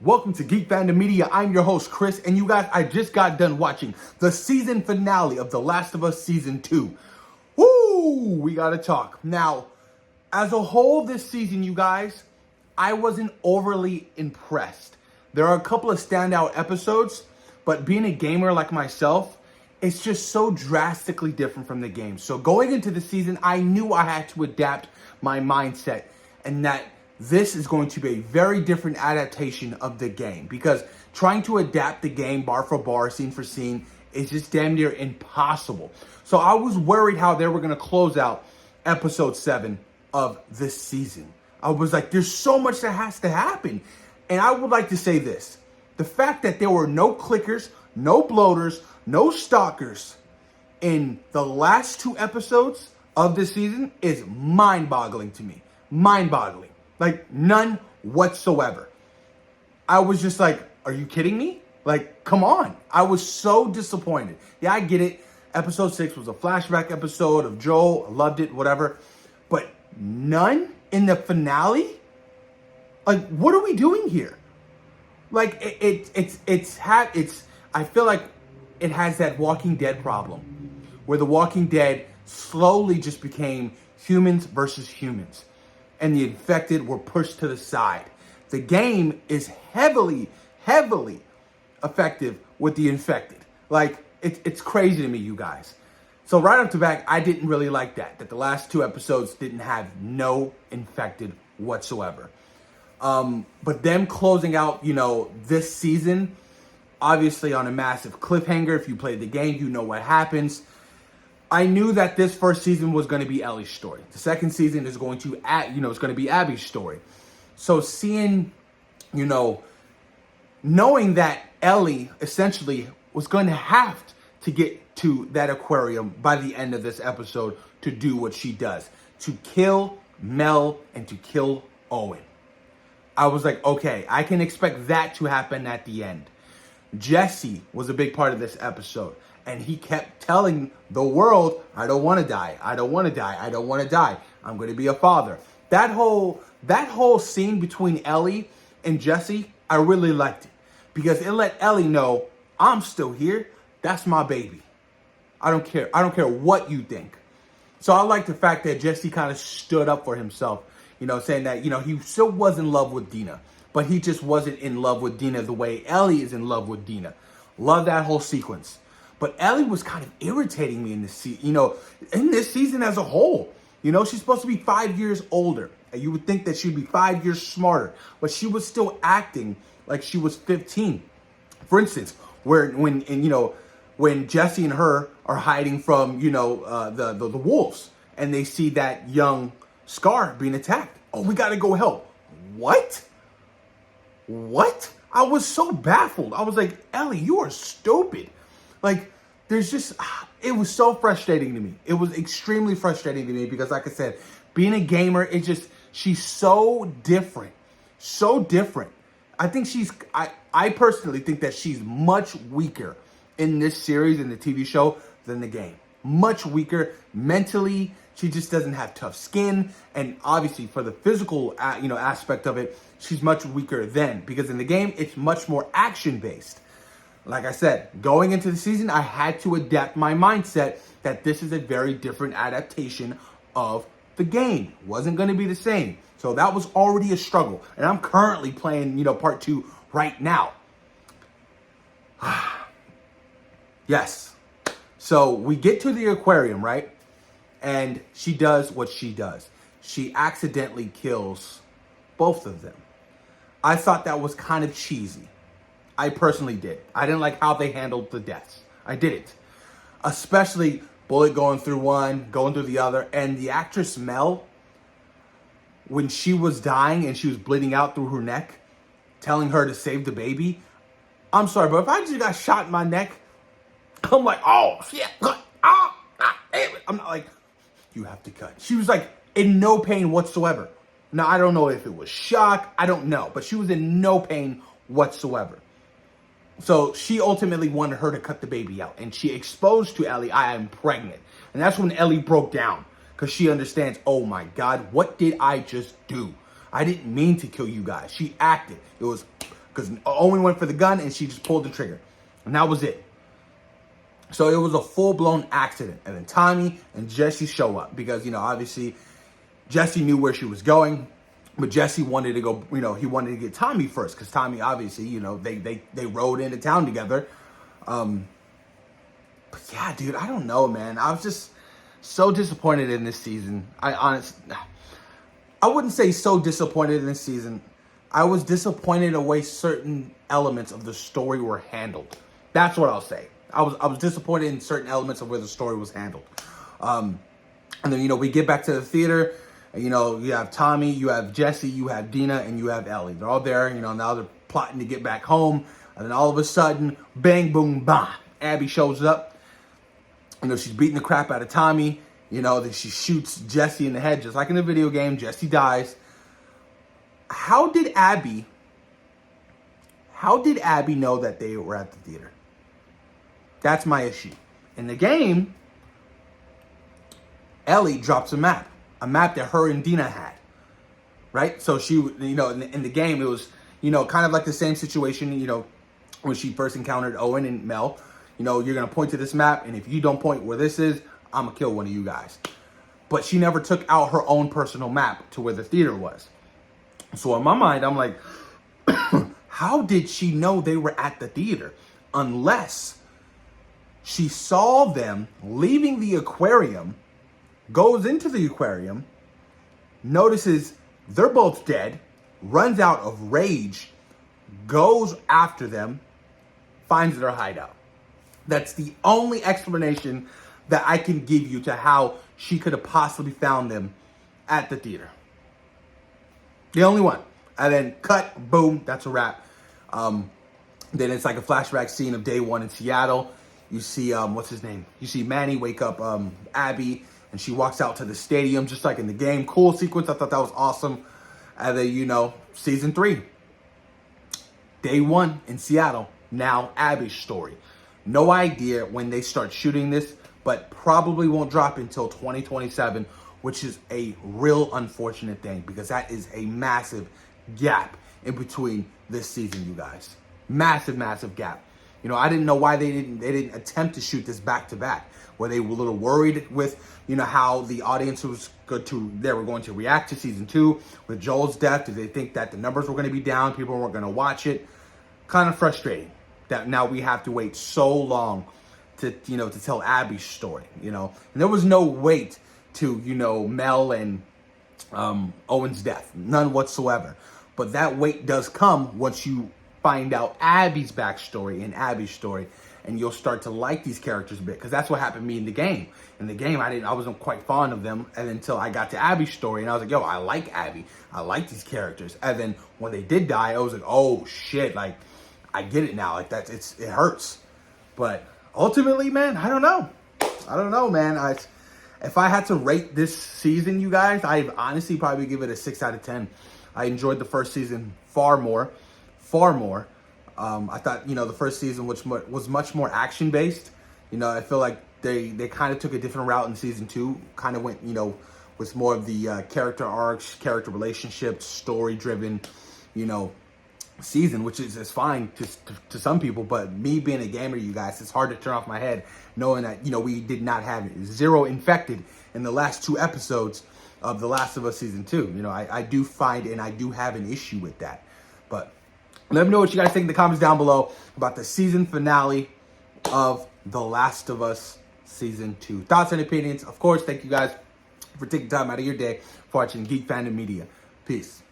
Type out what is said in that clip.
Welcome to Geek Fandom Media. I'm your host, Chris, and you guys, I just got done watching the season finale of The Last of Us Season 2. Woo! We gotta talk. Now, as a whole this season, you guys, I wasn't overly impressed. There are a couple of standout episodes, but being a gamer like myself, it's just so drastically different from the game. So going into the season, I knew I had to adapt my mindset and that this is going to be a very different adaptation of the game because trying to adapt the game bar for bar, scene for scene is just damn near impossible. So I was worried how they were going to close out episode 7 of this season. I was like, there's so much that has to happen. And I would like to say this. The fact that there were no clickers, no bloaters, no stalkers in the last 2 episodes of this season is mind-boggling to me. Mind-boggling. Like, none whatsoever. I was just like, are you kidding me? Like, come on. I was so disappointed. Yeah, I get it. Episode 6 was a flashback episode of Joel. I loved it, whatever. But none in the finale? Like, what are we doing here? Like, I feel like it has that Walking Dead problem where the Walking Dead slowly just became humans versus humans. And the infected were pushed to the side. The game is heavily effective with the infected. Like, it's crazy to me, you guys. So right off the back, I didn't really like that the last 2 episodes didn't have no infected whatsoever. But them closing out, this season, obviously on a massive cliffhanger. If you played the game, you know what happens. I knew that this first season was going to be Ellie's story. The second season is going to, it's going to be Abby's story. So seeing, knowing that Ellie essentially was going to have to get to that aquarium by the end of this episode to do what she does, to kill Mel and to kill Owen. I was like, okay, I can expect that to happen at the end. Jesse was a big part of this episode. And he kept telling the world, I don't want to die. I don't want to die. I don't want to die. I'm going to be a father. That whole scene between Ellie and Jesse, I really liked it. Because it let Ellie know, I'm still here. That's my baby. I don't care. I don't care what you think. So I like the fact that Jesse kind of stood up for himself. Saying that, he still was in love with Dina. But he just wasn't in love with Dina the way Ellie is in love with Dina. Love that whole sequence. But Ellie was kind of irritating me in this season as a whole. She's supposed to be 5 years older. And you would think that she'd be 5 years smarter. But she was still acting like she was 15. For instance, when Jesse and her are hiding from, the wolves. And they see that young Scar being attacked. Oh, we got to go help. What? I was so baffled. I was like, Ellie, you are stupid. Like, it was so frustrating to me. It was extremely frustrating to me because, like I said, being a gamer, she's so different. So different. I think I personally think that she's much weaker in this series, in the TV show, than the game. Much weaker mentally. She just doesn't have tough skin. And obviously, for the physical, aspect of it, she's much weaker then. Because in the game, it's much more action-based. Like I said, going into the season, I had to adapt my mindset that this is a very different adaptation of the game. Wasn't going to be the same. So that was already a struggle. And I'm currently playing, part 2 right now. Yes. So we get to the aquarium, right? And she does what she does. She accidentally kills both of them. I thought that was kind of cheesy. I personally did. I didn't like how they handled the deaths. I didn't. Especially bullet going through one, going through the other. And the actress Mel, when she was dying and she was bleeding out through her neck, telling her to save the baby. I'm sorry, but if I just got shot in my neck, I'm like, oh, shit. I'm not like, you have to cut. She was like in no pain whatsoever. Now, I don't know if it was shock. I don't know. But she was in no pain whatsoever. So she ultimately wanted her to cut the baby out. And she exposed to Ellie, I am pregnant. And that's when Ellie broke down. Because she understands, oh my God, what did I just do? I didn't mean to kill you guys. She acted. It was because Owen went for the gun and she just pulled the trigger, and that was it. So it was a full-blown accident. And then Tommy and Jesse show up because, obviously Jesse knew where she was going, but Jesse wanted to go, he wanted to get Tommy first because Tommy, obviously, they rode into town together. But yeah, dude, I don't know, man. I was just so disappointed in this season. I wouldn't say so disappointed in this season. I was disappointed the way certain elements of the story were handled. That's what I'll say. I was disappointed in certain elements of where the story was handled. And then, we get back to the theater. And, you have Tommy, you have Jesse, you have Dina, and you have Ellie. They're all there, now they're plotting to get back home. And then all of a sudden, bang, boom, bam, Abby shows up. She's beating the crap out of Tommy. Then she shoots Jesse in the head, just like in the video game. Jesse dies. How did Abby know that they were at the theater? That's my issue. In the game, Ellie drops a map that her and Dina had, right? So she, in the game, it was, kind of like the same situation, when she first encountered Owen and Mel. You're going to point to this map, and if you don't point where this is, I'm going to kill one of you guys. But she never took out her own personal map to where the theater was. So in my mind, I'm like, how did she know they were at the theater? Unless she saw them leaving the aquarium, goes into the aquarium, notices they're both dead, runs out of rage, goes after them, finds their hideout. That's the only explanation that I can give you to how she could have possibly found them at the theater. The only one. And then cut, boom, that's a wrap. Then it's like a flashback scene of day one in Seattle. You see, what's his name? You see Manny wake up Abby, and she walks out to the stadium just like in the game. Cool sequence. I thought that was awesome. And then, season 3. Day 1 in Seattle. Now Abby's story. No idea when they start shooting this, but probably won't drop until 2027, which is a real unfortunate thing because that is a massive gap in between this season, you guys. Massive, massive gap. I didn't know why they didn't attempt to shoot this back to back. Were they a little worried with, how the audience was they were going to react to season 2 with Joel's death? Did they think that the numbers were going to be down? People weren't going to watch it? Kind of frustrating that now we have to wait so long to tell Abby's story, and there was no wait to, Mel and Owen's death, none whatsoever. But that wait does come once you find out Abby's backstory and Abby's story, and you'll start to like these characters a bit, because that's what happened to me in the game. In the game, I wasn't quite fond of them, and until I got to Abby's story, and I was like, yo, I like Abby, I like these characters. And then when they did die, I was like, oh shit, like I get it now, like it hurts. But ultimately, man, I don't know, man. If I had to rate this season, you guys, I'd honestly probably give it a 6 out of 10. I enjoyed the first season far more. I thought, the first season was much more action-based. I feel like they kind of took a different route in season 2. Kind of went, with more of the character arcs, character relationships, story-driven, season, which is fine to some people. But me being a gamer, you guys, it's hard to turn off my head knowing that, we did not have 0 infected in the last 2 episodes of The Last of Us Season 2. I do find, and I do have an issue with that. But let me know what you guys think in the comments down below about the season finale of The Last of Us Season 2. Thoughts and opinions. Of course, thank you guys for taking time out of your day for watching Geek Fandom Media. Peace.